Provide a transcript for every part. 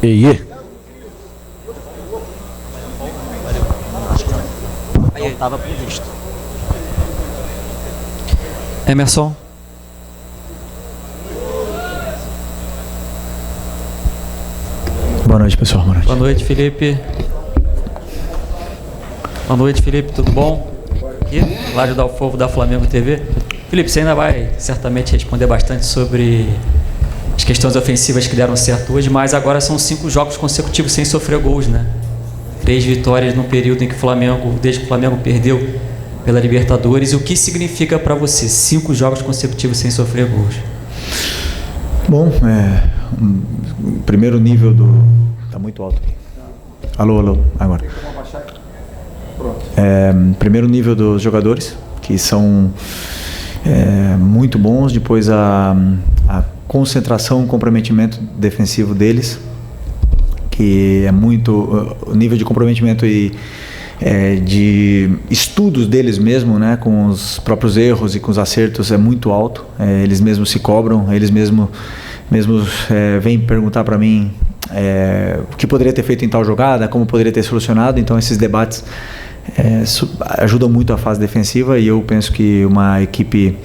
Eie. Aí estava previsto. Emerson. Boa noite, pessoal. Boa noite. Boa noite, Felipe. Boa noite, Felipe. Tudo bom? Aqui, Lário Dalfovo da Flamengo TV. Felipe, você ainda vai certamente responder bastante sobre as questões ofensivas que deram certo hoje, mas agora são 5 jogos consecutivos sem sofrer gols, né? 3 vitórias no período em que o Flamengo, desde que o Flamengo perdeu pela Libertadores. O que significa para você 5 jogos consecutivos sem sofrer gols? Bom, primeiro nível do... Tá muito alto. Alô, agora. Primeiro nível dos jogadores, que são muito bons. Depois a concentração, o comprometimento defensivo deles, que é muito... O nível de comprometimento e de estudos deles mesmo, né, com os próprios erros e com os acertos é muito alto. Eles mesmos se cobram, eles mesmos vêm perguntar para mim o que poderia ter feito em tal jogada, como poderia ter solucionado. Então esses debates ajudam muito a fase defensiva, e eu penso que uma equipe,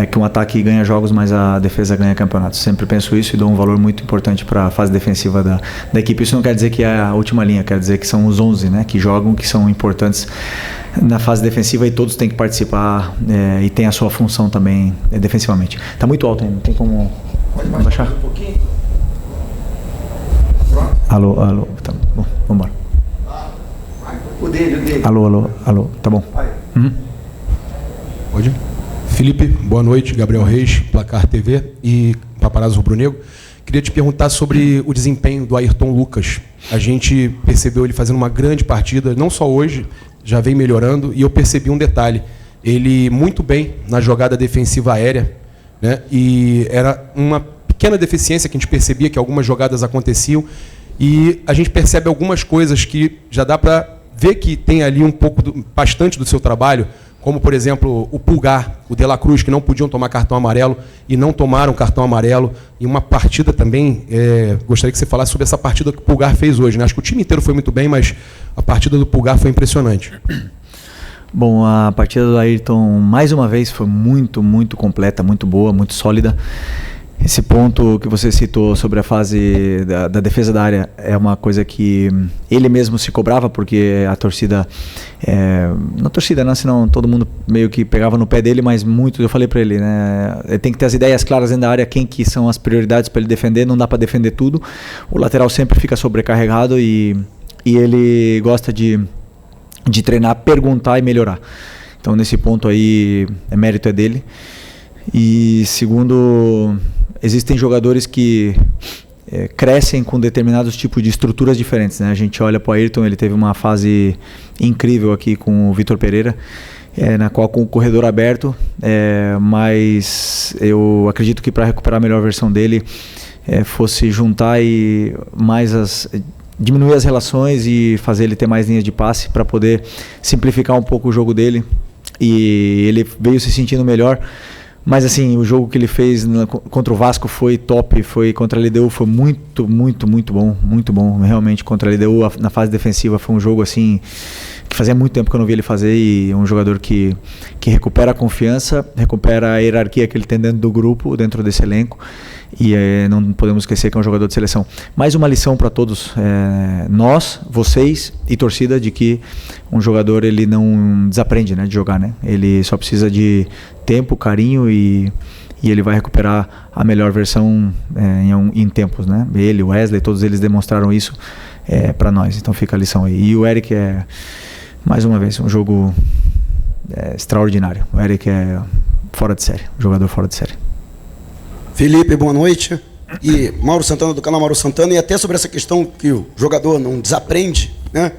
que um ataque ganha jogos, mas a defesa ganha campeonatos. Sempre penso isso e dou um valor muito importante para a fase defensiva da equipe. Isso não quer dizer que é a última linha, quer dizer que são os 11, né, que jogam, que são importantes na fase defensiva, e todos têm que participar e tem a sua função também defensivamente. Está muito alto ainda, não tem como baixar? Um pouquinho. Alô, tá bom, vamos embora. O dele. Alô, tá bom. Uhum. Pode? Felipe, boa noite. Gabriel Reis, Placar TV e Paparazzo Rubro-Negro. Queria te perguntar sobre o desempenho do Ayrton Lucas. A gente percebeu ele fazendo uma grande partida, não só hoje, já vem melhorando, e eu percebi um detalhe. Ele muito bem na jogada defensiva aérea, né? E era uma pequena deficiência que a gente percebia, que algumas jogadas aconteciam, e a gente percebe algumas coisas que já dá para ver que tem ali bastante do seu trabalho, como, por exemplo, o Pulgar, o De La Cruz, que não podiam tomar cartão amarelo e não tomaram cartão amarelo. E uma partida também, gostaria que você falasse sobre essa partida que o Pulgar fez hoje, né? Acho que o time inteiro foi muito bem, mas a partida do Pulgar foi impressionante. Bom, a partida do Ayrton, mais uma vez, foi muito, muito completa, muito boa, muito sólida. Esse ponto que você citou sobre a fase da defesa da área é uma coisa que ele mesmo se cobrava, porque a torcida, não a torcida, não, senão todo mundo meio que pegava no pé dele, mas muito, eu falei para ele, né, ele tem que ter as ideias claras dentro da área, quem que são as prioridades para ele defender, não dá para defender tudo, o lateral sempre fica sobrecarregado e ele gosta de treinar, perguntar e melhorar. Então nesse ponto aí, mérito é dele. E segundo, existem jogadores que crescem com determinados tipos de estruturas diferentes, né? A gente olha para o Ayrton, ele teve uma fase incrível aqui com o Vitor Pereira, na qual com o corredor aberto, mas eu acredito que para recuperar a melhor versão dele fosse juntar e mais diminuir as relações e fazer ele ter mais linhas de passe para poder simplificar um pouco o jogo dele, e ele veio se sentindo melhor. Mas assim, o jogo que ele fez contra o Vasco foi top, foi contra a LDU, foi muito, muito, muito bom, realmente. Contra a LDU, na fase defensiva, foi um jogo assim, que fazia muito tempo que eu não vi ele fazer, e um jogador que recupera a confiança, recupera a hierarquia que ele tem dentro do grupo, dentro desse elenco, e não podemos esquecer que é um jogador de seleção. Mais uma lição para todos, nós, vocês e torcida, de que um jogador ele não desaprende, né, de jogar, né? Ele só precisa de tempo, carinho, e ele vai recuperar a melhor versão em tempos, né? Ele, o Wesley, todos eles demonstraram isso para nós, então fica a lição aí. E o Eric mais uma vez, um jogo extraordinário. O Eric é fora de série, um jogador fora de série. Felipe, boa noite. E Mauro Santana, do canal Mauro Santana. E até sobre essa questão que o jogador não desaprende, né?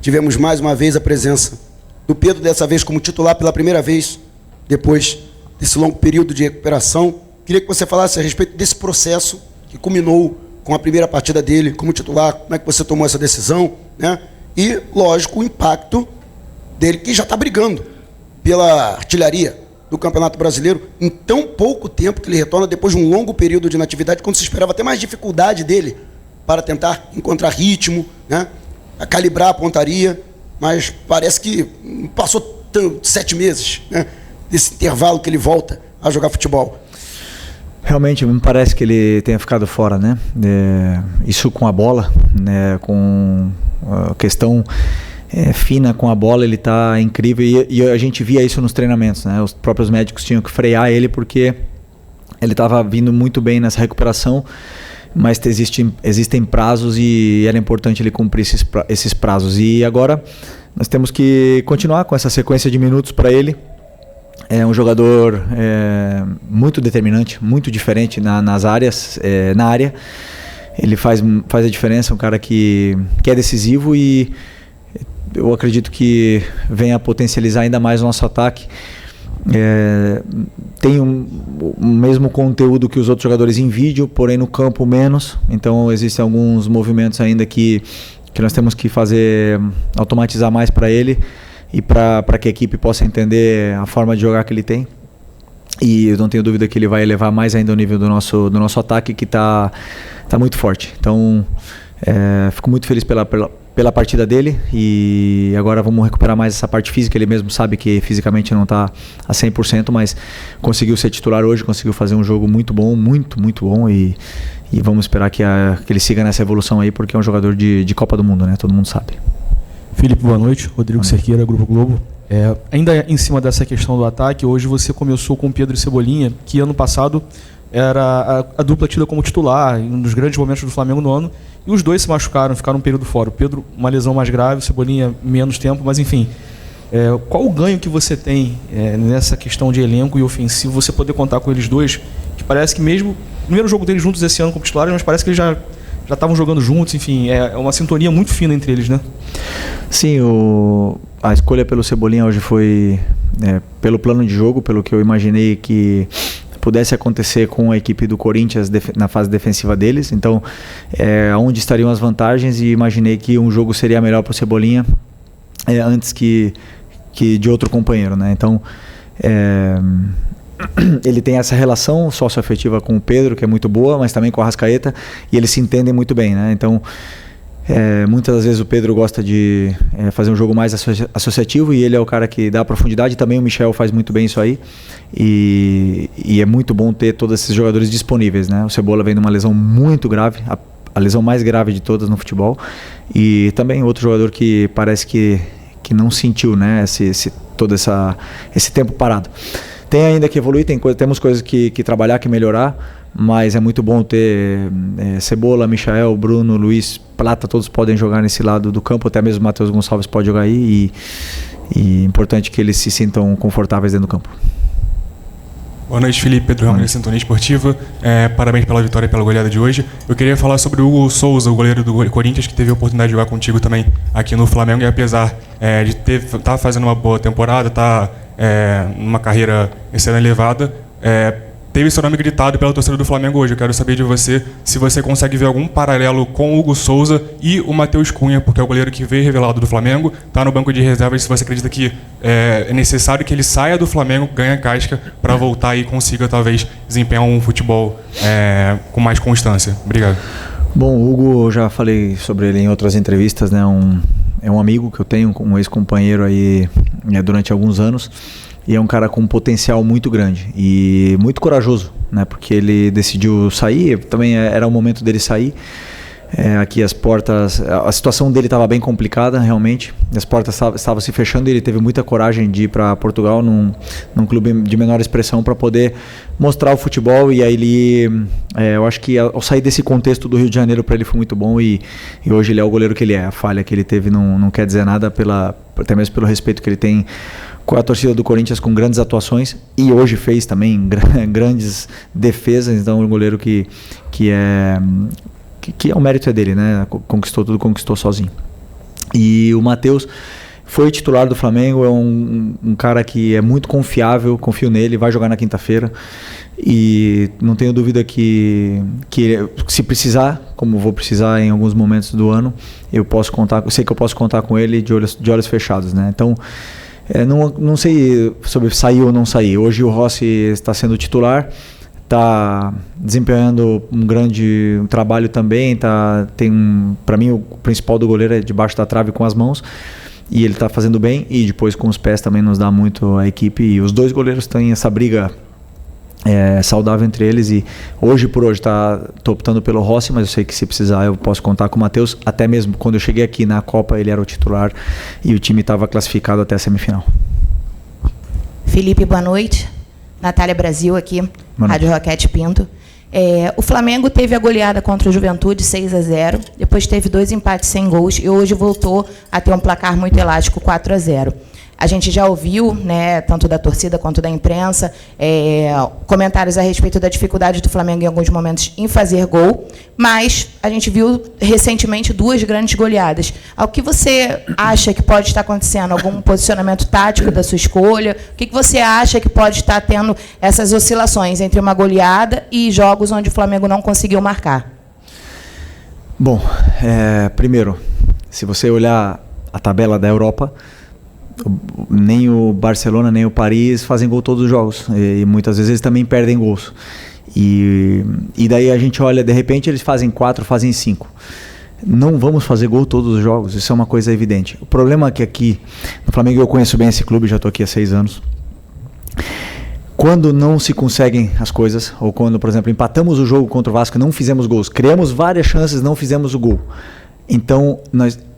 Tivemos mais uma vez a presença do Pedro, dessa vez como titular pela primeira vez, depois desse longo período de recuperação. Queria que você falasse a respeito desse processo que culminou com a primeira partida dele como titular. Como é que você tomou essa decisão, né? E, lógico, o impacto dele, que já está brigando pela artilharia do Campeonato Brasileiro em tão pouco tempo que ele retorna depois de um longo período de inatividade, quando se esperava até mais dificuldade dele para tentar encontrar ritmo, né? A calibrar a pontaria, mas parece que passou 7 meses, né? Desse intervalo que ele volta a jogar futebol. Realmente, me parece que ele tenha ficado fora, né? Isso com a bola, né? Com a questão fina com a bola, ele está incrível e a gente via isso nos treinamentos, né? Os próprios médicos tinham que frear ele porque ele estava vindo muito bem nessa recuperação, mas existem prazos e era importante ele cumprir esses prazos. E agora nós temos que continuar com essa sequência de minutos para ele. É um jogador muito determinante, muito diferente nas áreas, na área. Ele faz a diferença, um cara que é decisivo e eu acredito que venha a potencializar ainda mais o nosso ataque. Tem o mesmo conteúdo que os outros jogadores em vídeo, porém no campo menos. Então existem alguns movimentos ainda que nós temos que automatizar mais para ele e para que a equipe possa entender a forma de jogar que ele tem. E eu não tenho dúvida que ele vai elevar mais ainda o nível do nosso ataque, que está muito forte. Então fico muito feliz pela partida dele e agora vamos recuperar mais essa parte física. Ele mesmo sabe que fisicamente não está a 100%, mas conseguiu ser titular hoje, conseguiu fazer um jogo muito bom, muito bom e vamos esperar que ele siga nessa evolução aí, porque é um jogador de Copa do Mundo, né? Todo mundo sabe. Felipe, boa noite. Rodrigo Cerqueira, Grupo Globo. Ainda em cima dessa questão do ataque, hoje você começou com Pedro e Cebolinha, que ano passado era a dupla tida como titular, em um dos grandes momentos do Flamengo no ano, e os dois se machucaram, ficaram um período fora. O Pedro, uma lesão mais grave, o Cebolinha, menos tempo, mas enfim. Qual o ganho que você tem nessa questão de elenco e ofensivo, você poder contar com eles dois, que parece que mesmo, o primeiro jogo deles juntos esse ano como titulares, mas parece que eles já estavam jogando juntos, enfim, é uma sintonia muito fina entre eles, né? Sim, a escolha pelo Cebolinha hoje foi pelo plano de jogo, pelo que eu imaginei que pudesse acontecer com a equipe do Corinthians na fase defensiva deles. Então, onde estariam as vantagens, e imaginei que um jogo seria melhor para o Cebolinha antes que de outro companheiro, né? Então, ele tem essa relação socioafetiva com o Pedro, que é muito boa, mas também com a Arrascaeta, e eles se entendem muito bem, né? Então, muitas das vezes o Pedro gosta de fazer um jogo mais associativo e ele é o cara que dá profundidade. Também o Michel faz muito bem isso aí e é muito bom ter todos esses jogadores disponíveis, né? O Cebola vem de uma lesão muito grave, a lesão mais grave de todas no futebol, e também outro jogador que parece que não sentiu, né, todo esse tempo parado. Tem ainda que evoluir, temos coisas que trabalhar, que melhorar, mas é muito bom ter Cebola, Michael, Bruno, Luiz, Plata, todos podem jogar nesse lado do campo, até mesmo o Matheus Gonçalves pode jogar aí, e é importante que eles se sintam confortáveis dentro do campo. Boa noite, Felipe. Pedro Ramos, Sintonia Esportiva. Parabéns pela vitória e pela goleada de hoje. Eu queria falar sobre o Hugo Souza, o goleiro do Corinthians, que teve a oportunidade de jogar contigo também aqui no Flamengo, e apesar de estar fazendo uma boa temporada, numa carreira excelente elevada, teve seu nome gritado pela torcida do Flamengo hoje. Eu quero saber de você se você consegue ver algum paralelo com o Hugo Souza e o Matheus Cunha, porque é o goleiro que veio revelado do Flamengo, está no banco de reservas. Se você acredita que é necessário que ele saia do Flamengo, ganhe casca para voltar e consiga talvez desempenhar um futebol com mais constância. Obrigado. Bom, o Hugo, eu já falei sobre ele em outras entrevistas, né? É um amigo que eu tenho, um ex-companheiro aí durante alguns anos. E é um cara com um potencial muito grande e muito corajoso, né? Porque ele decidiu sair, também era o momento dele sair. Aqui as portas, a situação dele estava bem complicada realmente, as portas estavam se fechando e ele teve muita coragem de ir para Portugal, num clube de menor expressão, para poder mostrar o futebol. E aí eu acho que ao sair desse contexto do Rio de Janeiro, para ele foi muito bom, e hoje ele é o goleiro que ele é. A falha que ele teve não quer dizer nada, até mesmo pelo respeito que ele tem com a torcida do Corinthians, com grandes atuações, e hoje fez também grandes defesas. Então, um goleiro que o mérito é dele, né? Conquistou tudo, conquistou sozinho. E o Matheus foi titular do Flamengo, é um cara que é muito confiável, confio nele, vai jogar na quinta-feira, e não tenho dúvida que se precisar, como vou precisar em alguns momentos do ano, eu sei que eu posso contar com ele de olhos fechados, né? Então, não sei sobre sair ou não sair. Hoje o Rossi está sendo titular, está desempenhando um grande trabalho também. Para mim, o principal do goleiro é debaixo da trave com as mãos. E ele está fazendo bem. E depois com os pés também nos dá muito a equipe. E os dois goleiros têm essa briga saudável entre eles. E hoje por hoje tô optando pelo Rossi, mas eu sei que se precisar eu posso contar com o Matheus. Até mesmo quando eu cheguei aqui na Copa, ele era o titular e o time estava classificado até a semifinal. Felipe, boa noite. Natália Brasil aqui, Rádio Roquete Pinto. O Flamengo teve a goleada contra o Juventude 6-0, depois teve 2 empates sem gols e hoje voltou a ter um placar muito elástico 4-0. A gente já ouviu, né, tanto da torcida quanto da imprensa, comentários a respeito da dificuldade do Flamengo em alguns momentos em fazer gol, mas a gente viu recentemente 2 grandes goleadas. O que você acha que pode estar acontecendo? Algum posicionamento tático da sua escolha? O que você acha que pode estar tendo essas oscilações entre uma goleada e jogos onde o Flamengo não conseguiu marcar? Bom, primeiro, se você olhar a tabela da Europa, nem o Barcelona nem o Paris fazem gol todos os jogos e muitas vezes eles também perdem gols e daí a gente olha, de repente eles fazem 4, fazem 5. Não vamos fazer gol todos os jogos, isso é uma coisa evidente. O problema é que aqui no Flamengo, eu conheço bem esse clube, já estou aqui há 6 anos, quando não se conseguem as coisas, ou quando, por exemplo, empatamos o jogo contra o Vasco, não fizemos gols, criamos várias chances, não fizemos o gol, então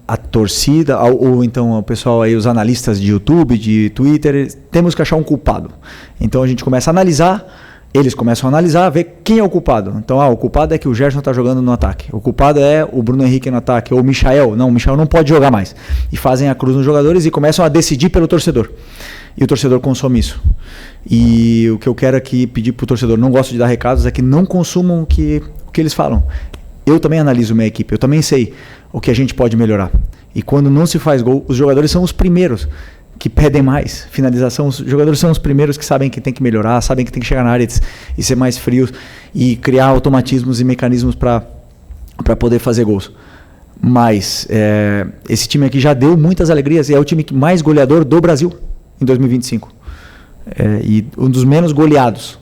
a torcida, ou então o pessoal aí, os analistas de YouTube, de Twitter, temos que achar um culpado. Então a gente começa a analisar, eles começam a analisar, ver quem é o culpado. Então, o culpado é que o Gerson está jogando no ataque. O culpado é o Bruno Henrique no ataque, ou o Michael. Não, o Michael não pode jogar mais. E fazem a cruz nos jogadores e começam a decidir pelo torcedor. E o torcedor consome isso. E o que eu quero aqui pedir para o torcedor, não gosto de dar recados, é que não consumam o que eles falam. Eu também analiso minha equipe, eu também sei o que a gente pode melhorar. E quando não se faz gol, os jogadores são os primeiros que pedem mais finalização. Os jogadores são os primeiros que sabem que tem que melhorar, sabem que tem que chegar na área e ser mais frios e criar automatismos e mecanismos para poder fazer gols. Mas esse time aqui já deu muitas alegrias e é o time mais goleador do Brasil em 2025. E um dos menos goleados.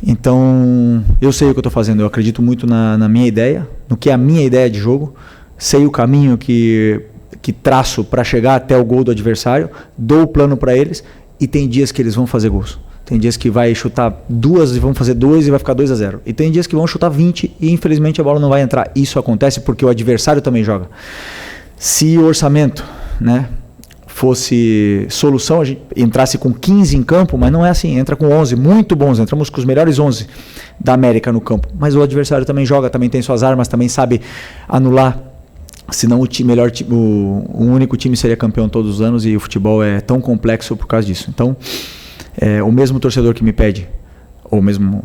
Então, eu sei o que eu estou fazendo, eu acredito muito na minha ideia, no que é a minha ideia de jogo, sei o caminho que traço para chegar até o gol do adversário, dou o plano para eles e tem dias que eles vão fazer gols. Tem dias que vai chutar 2 e vão fazer 2 e vai ficar 2-0. E tem dias que vão chutar 20 e infelizmente a bola não vai entrar. Isso acontece porque o adversário também joga. Se o orçamento, né, fosse solução, a gente entrasse com 15 em campo, mas não é assim, entra com 11, muito bons, entramos com os melhores 11 da América no campo, mas o adversário também joga, também tem suas armas, também sabe anular, senão o único time seria campeão todos os anos e o futebol é tão complexo por causa disso. Então, o mesmo torcedor que me pede, ou mesmo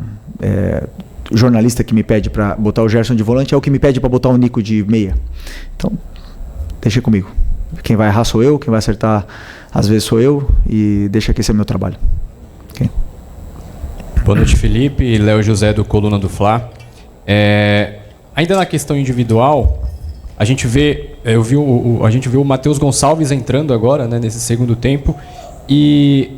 jornalista que me pede para botar o Gerson de volante, é o que me pede para botar o Nico de meia. Então, deixa comigo. Quem vai errar sou eu, quem vai acertar às vezes sou eu, e deixa que esse é o meu trabalho. Okay? Boa noite, Felipe. Léo José do Coluna do Fla. Ainda na questão individual, a gente vê o Matheus Gonçalves entrando agora, né, nesse segundo tempo, e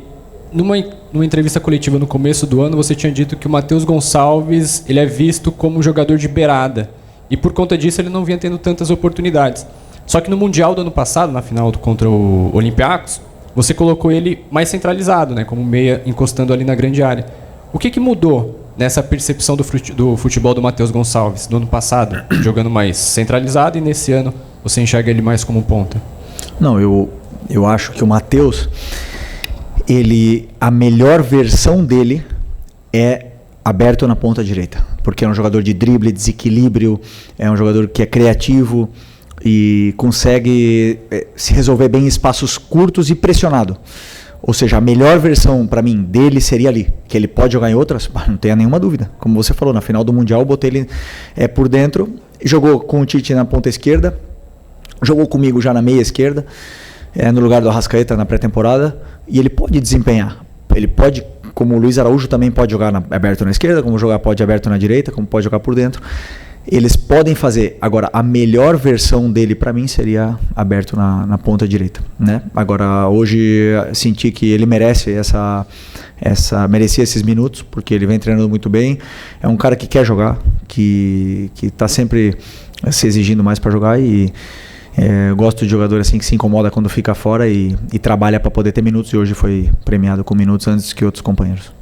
numa entrevista coletiva no começo do ano você tinha dito que o Matheus Gonçalves ele é visto como um jogador de beirada, e por conta disso ele não vinha tendo tantas oportunidades. Só que no Mundial do ano passado, na final contra o Olympiacos, você colocou ele mais centralizado, né, como meia, encostando ali na grande área. O que mudou nessa percepção do futebol do Matheus Gonçalves do ano passado, jogando mais centralizado, e nesse ano você enxerga ele mais como ponta? Não, eu acho que o Matheus, a melhor versão dele é aberto na ponta direita, porque é um jogador de drible, desequilíbrio, é um jogador que é criativo e consegue se resolver bem em espaços curtos e pressionado. Ou seja, a melhor versão para mim dele seria ali, que ele pode jogar em outras, não tenha nenhuma dúvida. Como você falou, na final do Mundial eu botei ele por dentro, jogou com o Tite na ponta esquerda, jogou comigo já na meia esquerda, no lugar do Arrascaeta na pré-temporada, e ele pode desempenhar. Ele pode, como o Luiz Araújo também pode jogar aberto na esquerda, como pode aberto na direita, como pode jogar por dentro. eles podem fazer. Agora, a melhor versão dele para mim seria aberto na ponta direita, né? Agora, hoje senti que ele merece merecia esses minutos, porque ele vem treinando muito bem. É um cara que quer jogar, que está sempre se exigindo mais para jogar e gosto de jogador assim que se incomoda quando fica fora e trabalha para poder ter minutos, e hoje foi premiado com minutos antes que outros companheiros.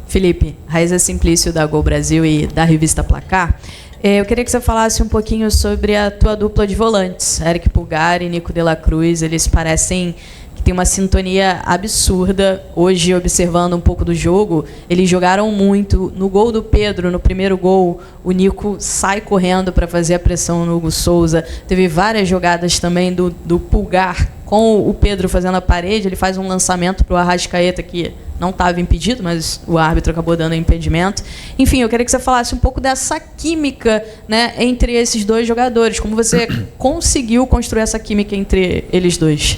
Felipe, Raíza Simplício da Gol Brasil e da revista Placar. Eu queria que você falasse um pouquinho sobre a tua dupla de volantes, Eric Pulgar e Nico de la Cruz. Eles parecem que tem uma sintonia absurda. Hoje, observando um pouco do jogo, eles jogaram muito. No gol do Pedro, no primeiro gol, o Nico sai correndo para fazer a pressão no Hugo Souza. Teve várias jogadas também do Pulgar com o Pedro fazendo a parede. Ele faz um lançamento para o Arrascaeta que não estava impedido, mas o árbitro acabou dando impedimento. Enfim, eu queria que você falasse um pouco dessa química, né, entre esses dois jogadores. Como você conseguiu construir essa química entre eles dois?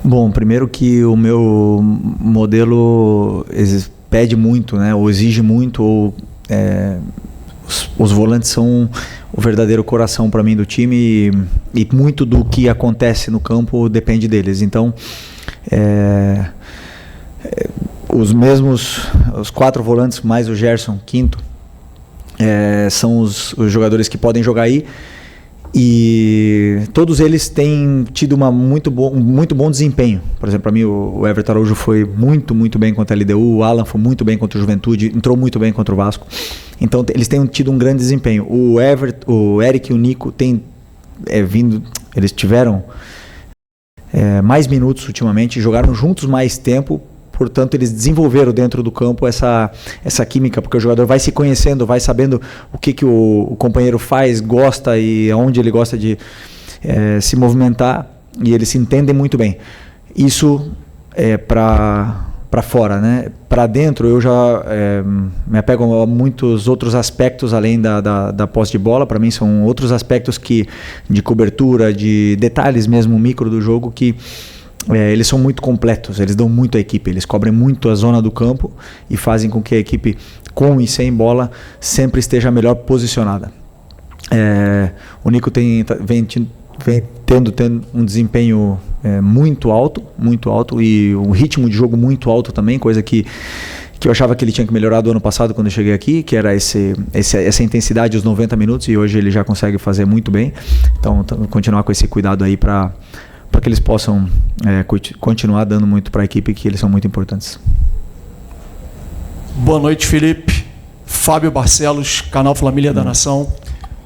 Bom, primeiro que o meu modelo pede muito, né, ou exige muito, ou os volantes são o verdadeiro coração para mim do time e muito do que acontece no campo depende deles. Então, os 4 volantes mais o Gerson, quinto, são os jogadores que podem jogar aí. E todos eles têm tido muito bom desempenho. Por exemplo, para mim o Everton Araújo foi muito bem contra a LDU, o Alan foi muito bem contra o Juventude, entrou muito bem contra o Vasco. Então eles têm tido um grande desempenho. O Eric e o Nico têm eles tiveram mais minutos ultimamente, jogaram juntos mais tempo. Portanto, eles desenvolveram dentro do campo essa química, porque o jogador vai se conhecendo, vai sabendo o que o companheiro faz, gosta e aonde ele gosta de se movimentar, e eles se entendem muito bem. Isso é para fora, né? Para dentro, eu já me apego a muitos outros aspectos além da posse de bola. Para mim, são outros aspectos de cobertura, de detalhes mesmo micro do jogo que eles são muito completos, eles dão muito à equipe, eles cobrem muito a zona do campo e fazem com que a equipe, com e sem bola, sempre esteja melhor posicionada. O Nico vem tendo um desempenho muito alto e um ritmo de jogo muito alto também, coisa que eu achava que ele tinha que melhorar do ano passado quando eu cheguei aqui, que era essa intensidade, os 90 minutos, e hoje ele já consegue fazer muito bem. Então, continuar com esse cuidado aí para que eles possam continuar dando muito para a equipe, que eles são muito importantes. Boa noite, Felipe. Fábio Barcelos, canal Família da Nação.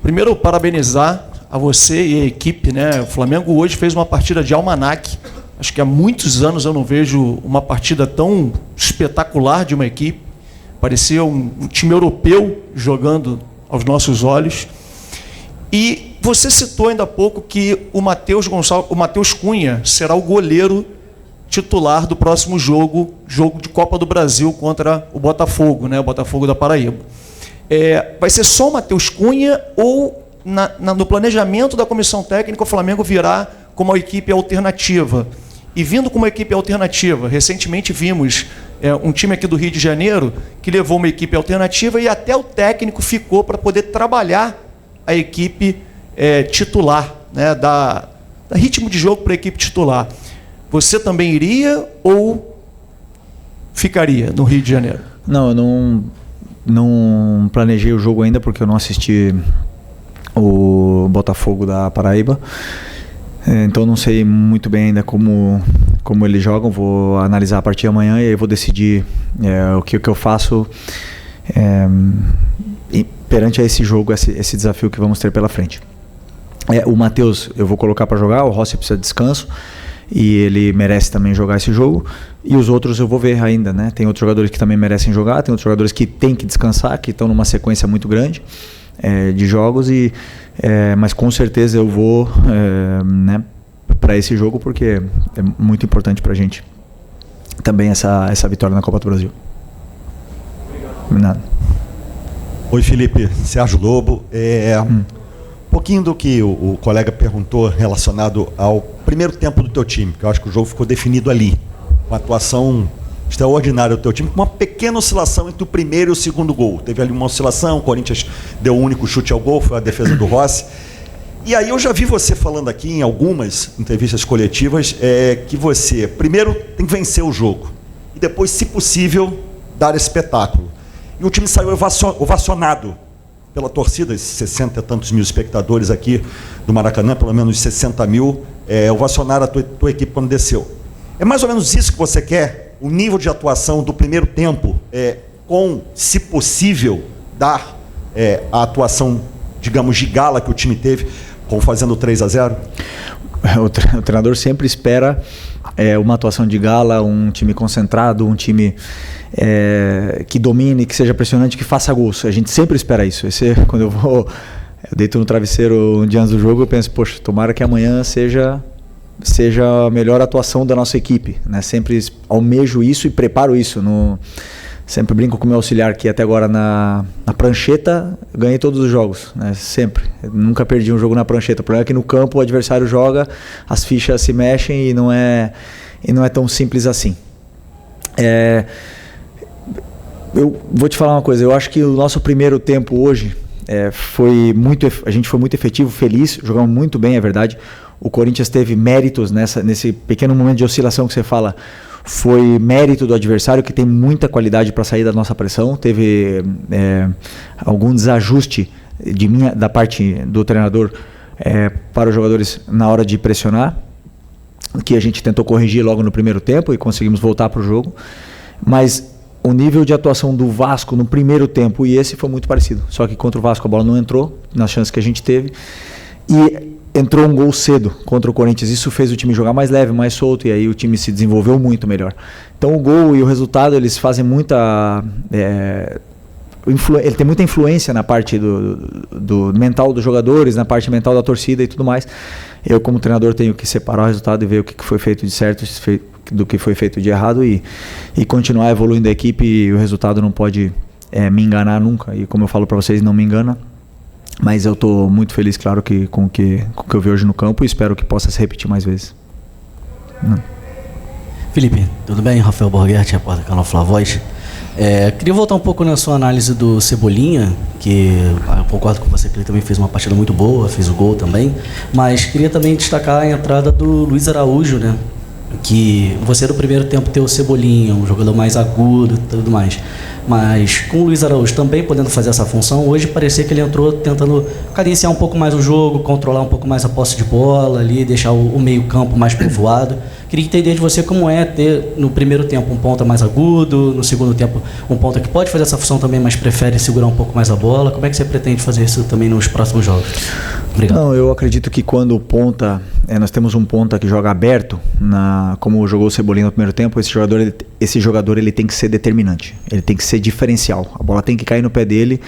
Primeiro, parabenizar a você e a equipe, né? O Flamengo hoje fez uma partida de almanaque. Acho que há muitos anos eu não vejo uma partida tão espetacular de uma equipe. Parecia um time europeu jogando aos nossos olhos. E você citou ainda há pouco que o Matheus Cunha será o goleiro titular do próximo jogo de Copa do Brasil contra o Botafogo, né? O Botafogo da Paraíba. Vai ser só o Matheus Cunha ou no planejamento da comissão técnica o Flamengo virá como uma equipe alternativa? E vindo como uma equipe alternativa, recentemente vimos um time aqui do Rio de Janeiro que levou uma equipe alternativa e até o técnico ficou para poder trabalhar a equipe titular, né, dar ritmo de jogo para a equipe titular. Você também iria ou ficaria no Rio de Janeiro? Não, eu não planejei o jogo ainda porque eu não assisti o Botafogo da Paraíba. Então não sei muito bem ainda como eles jogam. Vou analisar a partir de amanhã e aí vou decidir o que eu faço perante a esse jogo, esse desafio que vamos ter pela frente. O Matheus eu vou colocar para jogar, o Rossi precisa de descanso e ele merece também jogar esse jogo, e os outros eu vou ver ainda, né? Tem outros jogadores que também merecem jogar, tem outros jogadores que têm que descansar, que estão numa sequência muito grande de jogos, mas com certeza eu vou né, para esse jogo, porque é muito importante para a gente também essa vitória na Copa do Brasil. Obrigado. Oi, Felipe, Sérgio Lobo. Um pouquinho do que o colega perguntou relacionado ao primeiro tempo do teu time, que eu acho que o jogo ficou definido ali. Uma atuação extraordinário do teu time, com uma pequena oscilação entre o primeiro e o segundo gol. Teve ali uma oscilação, o Corinthians deu o único chute ao gol, foi a defesa do Rossi. E aí eu já vi você falando aqui em algumas entrevistas coletivas que você, primeiro, tem que vencer o jogo. E depois, se possível, dar espetáculo. E o time saiu ovacionado pela torcida, esses 60 e tantos mil espectadores aqui do Maracanã, pelo menos 60 mil, ovacionaram a tua equipe quando desceu. É mais ou menos isso que você quer? O nível de atuação do primeiro tempo, com, se possível, dar a atuação, digamos, de gala que o time teve, com fazendo 3-0? O treinador sempre espera uma atuação de gala, um time concentrado, um time que domine, que seja pressionante, que faça gols. A gente sempre espera isso. Quando eu deito no travesseiro um dia antes do jogo, eu penso, poxa, tomara que amanhã seja a melhor atuação da nossa equipe, né? Sempre almejo isso e preparo isso. Sempre brinco com o meu auxiliar que até agora na prancheta ganhei todos os jogos, né? Sempre. Eu nunca perdi um jogo na prancheta. O problema é que no campo o adversário joga, as fichas se mexem e não é tão simples assim. Eu vou te falar uma coisa, eu acho que o nosso primeiro tempo hoje a gente foi muito efetivo, feliz, jogamos muito bem, é verdade. O Corinthians teve méritos nesse pequeno momento de oscilação que você fala. Foi mérito do adversário, que tem muita qualidade para sair da nossa pressão. Teve algum desajuste da parte do treinador para os jogadores na hora de pressionar, que a gente tentou corrigir logo no primeiro tempo e conseguimos voltar para o jogo. Mas o nível de atuação do Vasco no primeiro tempo e esse foi muito parecido. Só que contra o Vasco a bola não entrou, nas chances que a gente teve. E entrou um gol cedo contra o Corinthians. Isso fez o time jogar mais leve, mais solto, e aí o time se desenvolveu muito melhor. Então o gol e o resultado, eles fazem muita... ele tem muita influência na parte do mental dos jogadores, na parte mental da torcida e tudo mais. Eu, como treinador, tenho que separar o resultado e ver o que foi feito de certo do que foi feito de errado e continuar evoluindo a equipe. E o resultado não pode me enganar nunca. E como eu falo para vocês, não me engana. Mas eu estou muito feliz, claro, com o que eu vi hoje no campo e espero que possa se repetir mais vezes. Felipe, tudo bem? Rafael Borghetti, repórter do canal Flavoz. Queria voltar um pouco na sua análise do Cebolinha, que eu concordo com você que ele também fez uma partida muito boa, fez o gol também, mas queria também destacar a entrada do Luiz Araújo, né? Que você no primeiro tempo tem o Cebolinha, um jogador mais agudo e tudo mais, mas com o Luiz Araújo também podendo fazer essa função, hoje parecia que ele entrou tentando cadenciar um pouco mais o jogo, controlar um pouco mais a posse de bola ali, deixar o meio campo mais povoado. Queria entender de você como ter no primeiro tempo um ponta mais agudo, no segundo tempo um ponta que pode fazer essa função também, mas prefere segurar um pouco mais a bola. Como é que você pretende fazer isso também nos próximos jogos? Obrigado. Não, eu acredito que quando o ponta, nós temos um ponta que joga aberto, como jogou o Cebolinha no primeiro tempo, esse jogador ele tem que ser determinante, ele tem que ser diferencial, a bola tem que cair no pé dele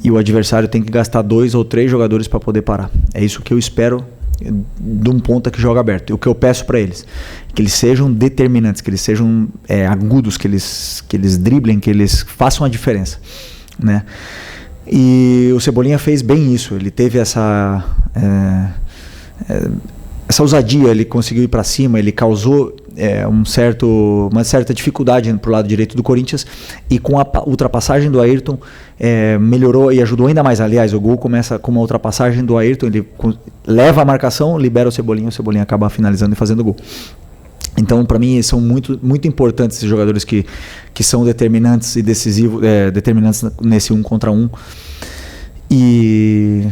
e o adversário tem que gastar 2 ou 3 jogadores para poder parar. É isso que eu espero de um ponta que joga aberto. E o que eu peço para eles, que eles sejam determinantes, que eles sejam agudos, que eles driblem, que eles façam a diferença, né? E o Cebolinha fez bem isso. Ele teve essa ousadia, ele conseguiu ir para cima, ele causou uma certa dificuldade para o lado direito do Corinthians, e com a ultrapassagem do Ayrton melhorou e ajudou ainda mais. Aliás, o gol começa com uma ultrapassagem do Ayrton, ele leva a marcação, libera o Cebolinha acaba finalizando e fazendo o gol. Então, para mim, são muito, muito importantes esses jogadores que são determinantes e decisivos, determinantes nesse 1 contra 1. E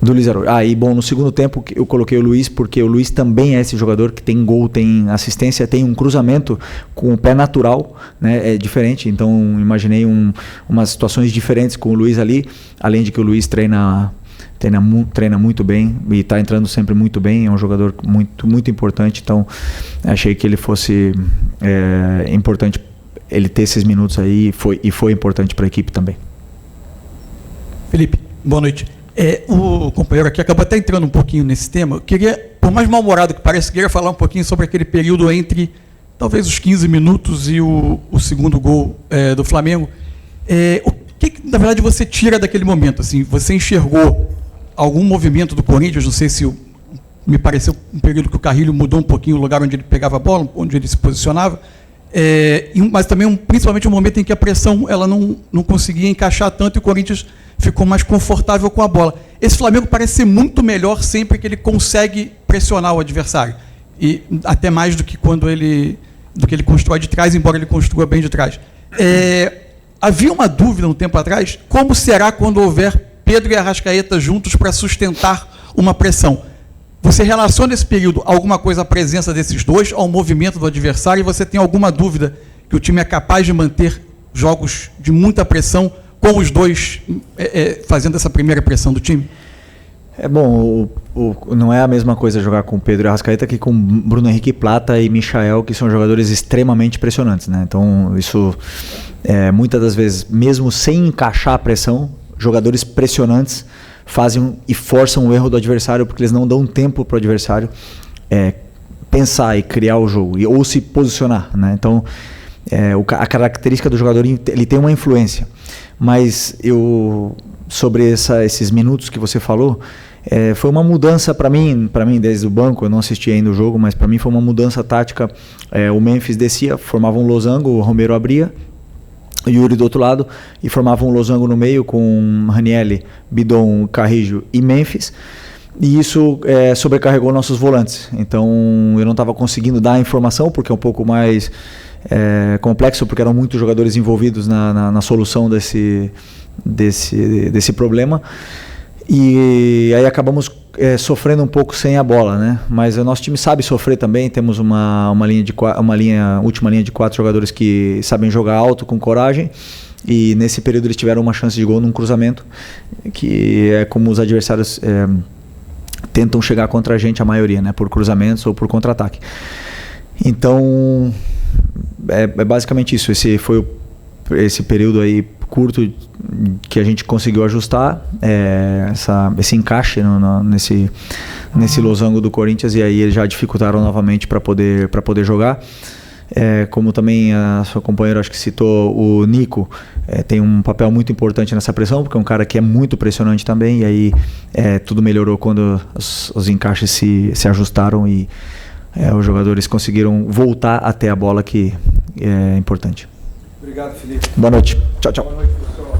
do Luiz Araújo. No segundo tempo eu coloquei o Luiz, porque o Luiz também é esse jogador que tem gol, tem assistência, tem um cruzamento com o pé natural, né? É diferente, então imaginei umas situações diferentes com o Luiz ali, além de que o Luiz treina muito bem e está entrando sempre muito bem, é um jogador muito, muito importante, então achei que ele fosse importante ele ter esses minutos aí, e foi importante para a equipe também. Felipe, boa noite. O companheiro aqui acabou até entrando um pouquinho nesse tema. Eu queria, por mais mal-humorado que pareça, queria falar um pouquinho sobre aquele período entre talvez os 15 minutos e o segundo gol do Flamengo. O que, na verdade, você tira daquele momento? Assim, você enxergou algum movimento do Corinthians? Não sei se Me pareceu um período que o Carrilho mudou um pouquinho o lugar onde ele pegava a bola, onde ele se posicionava. Mas também, principalmente, um momento em que a pressão ela não conseguia encaixar tanto e o Corinthians ficou mais confortável com a bola. Esse Flamengo parece ser muito melhor sempre que ele consegue pressionar o adversário. E até mais do que quando ele constrói de trás, embora ele construa bem de trás. Havia uma dúvida um tempo atrás, como será quando houver Pedro e Arrascaeta juntos para sustentar uma pressão? Você relaciona esse período alguma coisa à presença desses dois, ao movimento do adversário, e você tem alguma dúvida que o time é capaz de manter jogos de muita pressão com os dois fazendo essa primeira pressão do time? Não é a mesma coisa jogar com Pedro e Arrascaeta que com Bruno Henrique Plata e Michael, que são jogadores extremamente pressionantes, né? Então, isso, muitas das vezes, mesmo sem encaixar a pressão, jogadores pressionantes fazem e forçam o erro do adversário, porque eles não dão tempo para o adversário pensar e criar o jogo, ou se posicionar, né? Então, a característica do jogador, ele tem uma influência. Mas sobre esses minutos que você falou, foi uma mudança para mim desde o banco. Eu não assisti ainda o jogo, mas para mim foi uma mudança tática. O Memphis descia, formava um losango, o Romero abria, o Yuri do outro lado, e formava um losango no meio com Ranieri, Bidon, Carrillo e Memphis. E isso sobrecarregou nossos volantes. Então eu não estava conseguindo dar a informação, porque é um pouco mais complexo, porque eram muitos jogadores envolvidos na solução desse problema. E aí acabamos sofrendo um pouco sem a bola, né? Mas o nosso time sabe sofrer também. Temos uma última linha de 4 jogadores que sabem jogar alto, com coragem. E nesse período eles tiveram uma chance de gol num cruzamento, que é como os adversários tentam chegar contra a gente, a maioria, né? Por cruzamentos ou por contra-ataque. Então, é basicamente isso. Esse foi esse período aí curto que a gente conseguiu ajustar esse encaixe nesse losango do Corinthians, e aí eles já dificultaram novamente para poder jogar. Como também a sua companheira acho que citou, o Nico tem um papel muito importante nessa pressão, porque é um cara que é muito pressionante também, e aí tudo melhorou quando os encaixes se ajustaram e os jogadores conseguiram voltar até a bola, que é importante. Obrigado, Felipe. Boa noite. Tchau, tchau. Boa noite, pessoal.